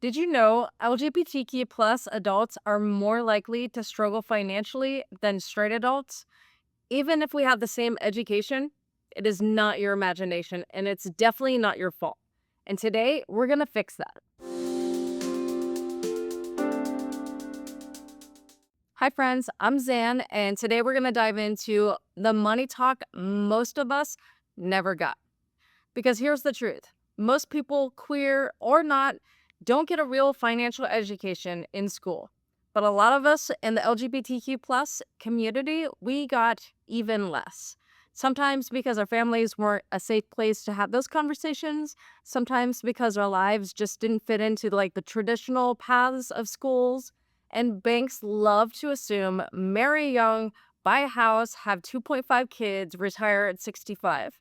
Did you know LGBTQ plus adults are more likely to struggle financially than straight adults? Even if we have the same education, it is not your imagination and it's definitely not your fault. And today we're going to fix that. Hi, friends. I'm Zan, and today we're going to dive into the money talk most of us never got. Because here's the truth: most people, queer or not, don't get a real financial education in school. But a lot of us in the LGBTQ plus community, we got even less. Sometimes because our families weren't a safe place to have those conversations, sometimes because our lives just didn't fit into the traditional paths of schools. And banks love to assume marry young, buy a house, have 2.5 kids, retire at 65.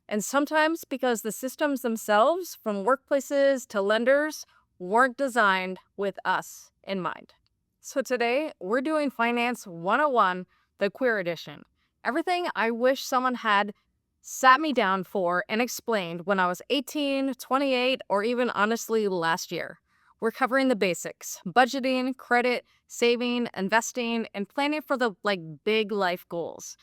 And sometimes because the systems themselves, from workplaces to lenders, weren't designed with us in mind. So today, we're doing Finance 101, the Queer Edition. Everything I wish someone had sat me down for and explained when I was 18, 28, or even honestly last year. We're covering the basics: budgeting, credit, saving, investing, and planning for the big life goals.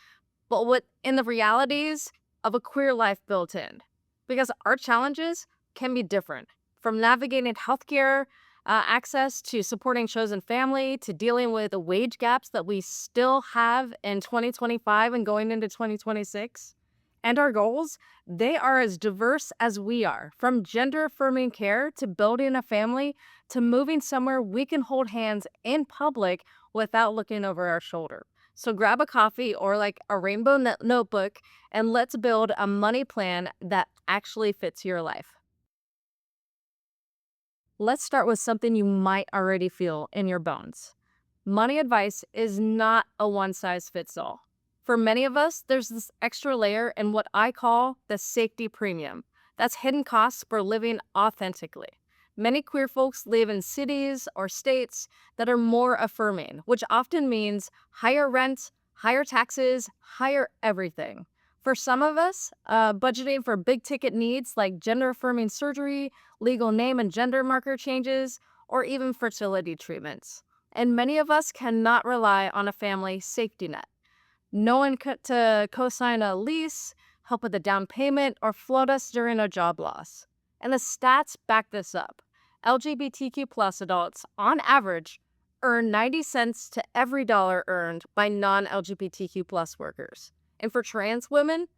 But what in the realities of a queer life built in. Because our challenges can be different, from navigating healthcare access to supporting chosen family to dealing with the wage gaps that we still have in 2025 and going into 2026. And our goals, they are as diverse as we are, from gender affirming care to building a family to moving somewhere we can hold hands in public without looking over our shoulder. So grab a coffee or a rainbow notebook and let's build a money plan that actually fits your life. Let's start with something you might already feel in your bones. Money advice is not a one size fits all. For many of us, there's this extra layer in what I call the safety premium. That's hidden costs for living authentically. Many queer folks live in cities or states that are more affirming, which often means higher rent, higher taxes, higher everything. For some of us, budgeting for big ticket needs like gender affirming surgery, legal name and gender marker changes, or even fertility treatments. And many of us cannot rely on a family safety net. No one to co-sign a lease, help with a down payment, or float us during a job loss. And the stats back this up. LGBTQ plus adults, on average, earn 90 cents to every dollar earned by non-LGBTQ plus workers. And for trans women,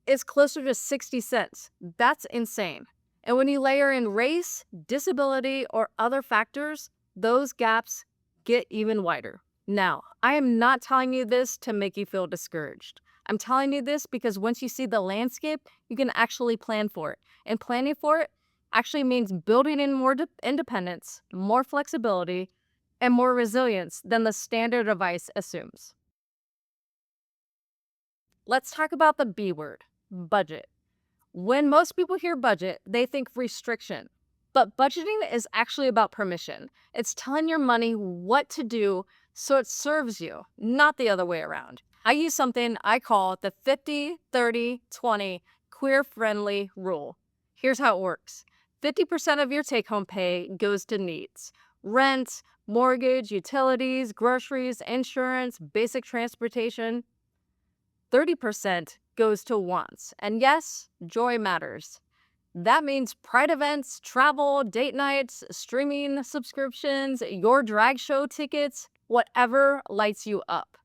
it's closer to 60 cents. That's insane. And when you layer in race, disability, or other factors, those gaps get even wider. Now, I am not telling you this to make you feel discouraged. I'm telling you this because once you see the landscape, you can actually plan for it. And planning for it actually means building in more independence, more flexibility, and more resilience than the standard advice assumes. Let's talk about the B word: budget. When most people hear budget, they think restriction. But budgeting is actually about permission. It's telling your money what to do so it serves you, not the other way around. I use something I call the 50-30-20 queer friendly rule. Here's how it works: 50% of your take home pay goes to needs: rent, mortgage, utilities, groceries, insurance, basic transportation. 30% goes to wants. And yes, joy matters. That means pride events, travel, date nights, streaming subscriptions, your drag show tickets, whatever lights you up.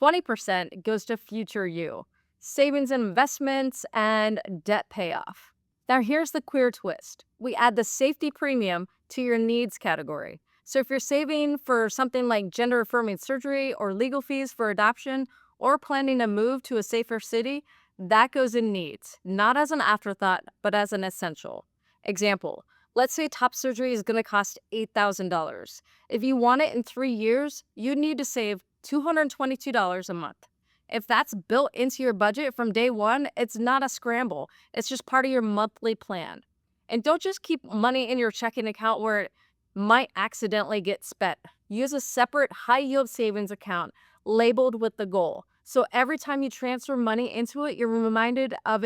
20% goes to future you: savings and investments, and debt payoff. Now, here's the queer twist: we add the safety premium to your needs category. So, if you're saving for something like gender affirming surgery or legal fees for adoption, or planning a move to a safer city, that goes in needs, not as an afterthought, but as an essential. Example: let's say top surgery is going to cost $8,000. If you want it in 3 years, you need to save $222 a month. If that's built into your budget from day one, it's not a scramble. It's just part of your monthly plan. And don't just keep money in your checking account where it might accidentally get spent. Use a separate high yield savings account labeled with the goal. So every time you transfer money into it, you're reminded of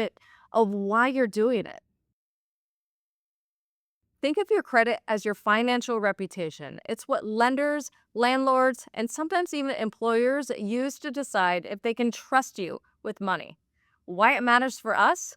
why you're doing it. Think of your credit as your financial reputation. It's what lenders, landlords, and sometimes even employers use to decide if they can trust you with money. Why it matters for us?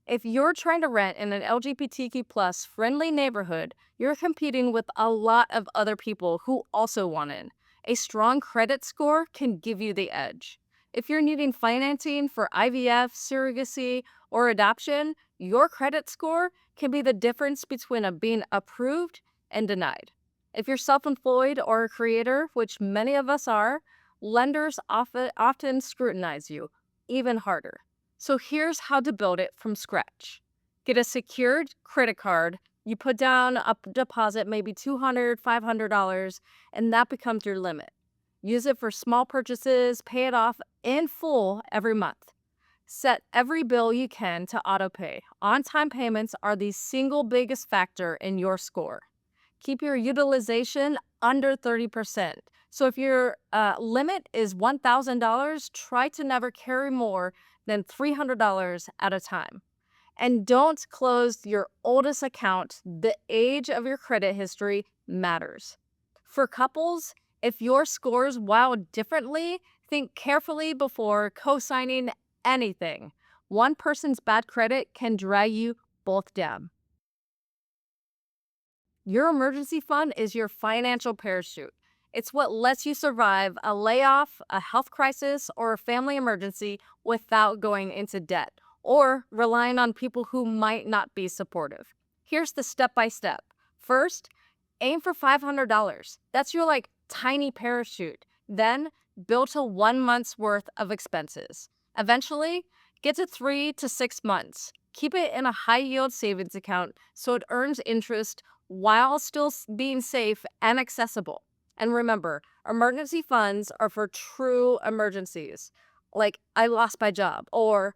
If you're trying to rent in an LGBTQ plus friendly neighborhood, you're competing with a lot of other people who also want in. A strong credit score can give you the edge. If you're needing financing for IVF, surrogacy, or adoption, your credit score can be the difference between being approved and denied. If you're self employed or a creator, which many of us are, lenders often scrutinize you even harder. So here's how to build it from scratch. Get a secured credit card. You put down a deposit, maybe $200, $500, and that becomes your limit. Use it for small purchases, pay it off in full every month. Set every bill you can to autopay. On-time payments are the single biggest factor in your score. Keep your utilization under 30%. So if your limit is $1,000, try to never carry more than $300 at a time. And don't close your oldest account. The age of your credit history matters. For couples, if your scores wow differently, think carefully before co-signing anything. One person's bad credit can drag you both down. Your emergency fund is your financial parachute. It's what lets you survive a layoff, a health crisis, or a family emergency without going into debt or relying on people who might not be supportive. Here's the step by step. First, aim for $500. That's your tiny parachute. Then build to 1 month's worth of expenses. Eventually, get to 3 to 6 months. Keep it in a high yield savings account so it earns interest while still being safe and accessible. And remember, emergency funds are for true emergencies, like I lost my job, or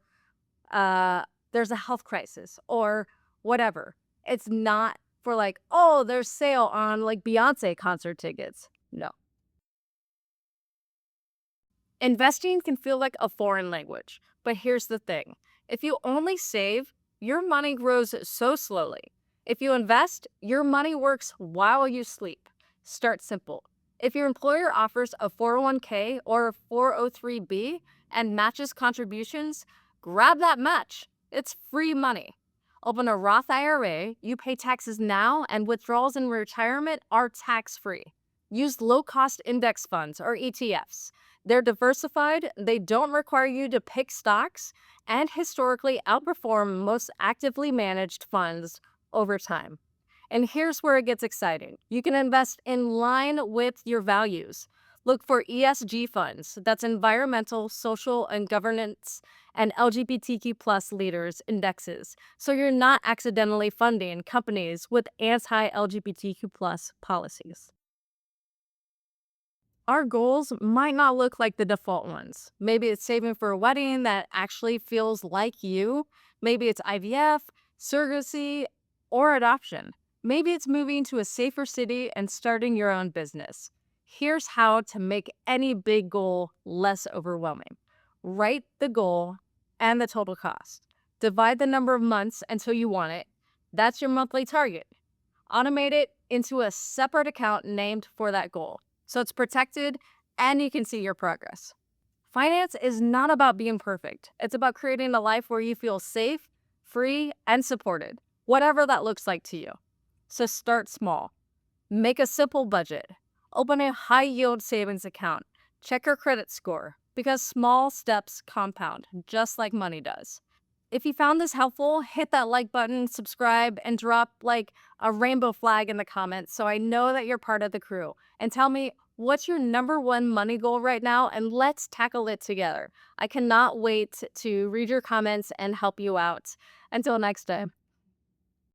there's a health crisis, or whatever. It's not for oh, there's sale on Beyonce concert tickets. No. Investing can feel like a foreign language, but here's the thing. If you only save, your money grows so slowly. If you invest, your money works while you sleep. Start simple. If your employer offers a 401k or a 403b and matches contributions, grab that match. It's free money. Open a Roth IRA, you pay taxes now, and withdrawals in retirement are tax-free. Use low-cost index funds or ETFs. They're diversified, they don't require you to pick stocks, and historically outperform most actively managed funds over time. And here's where it gets exciting. You can invest in line with your values. Look for ESG funds, that's environmental, social, and governance, and LGBTQ plus leaders indexes, so you're not accidentally funding companies with anti-LGBTQ plus policies. Our goals might not look like the default ones. Maybe it's saving for a wedding that actually feels like you. Maybe it's IVF, surrogacy, or adoption. Maybe it's moving to a safer city and starting your own business. Here's how to make any big goal less overwhelming. Write the goal and the total cost. Divide the number of months until you want it. That's your monthly target. Automate it into a separate account named for that goal, so it's protected and you can see your progress. Finance is not about being perfect. It's about creating a life where you feel safe, free, and supported, whatever that looks like to you. So start small. Make a simple budget. Open a high-yield savings account. Check your credit score, because small steps compound, just like money does. If you found this helpful, hit that like button, subscribe, and drop a rainbow flag in the comments so I know that you're part of the crew. And tell me, what's your number one money goal right now? And let's tackle it together. I cannot wait to read your comments and help you out. Until next time.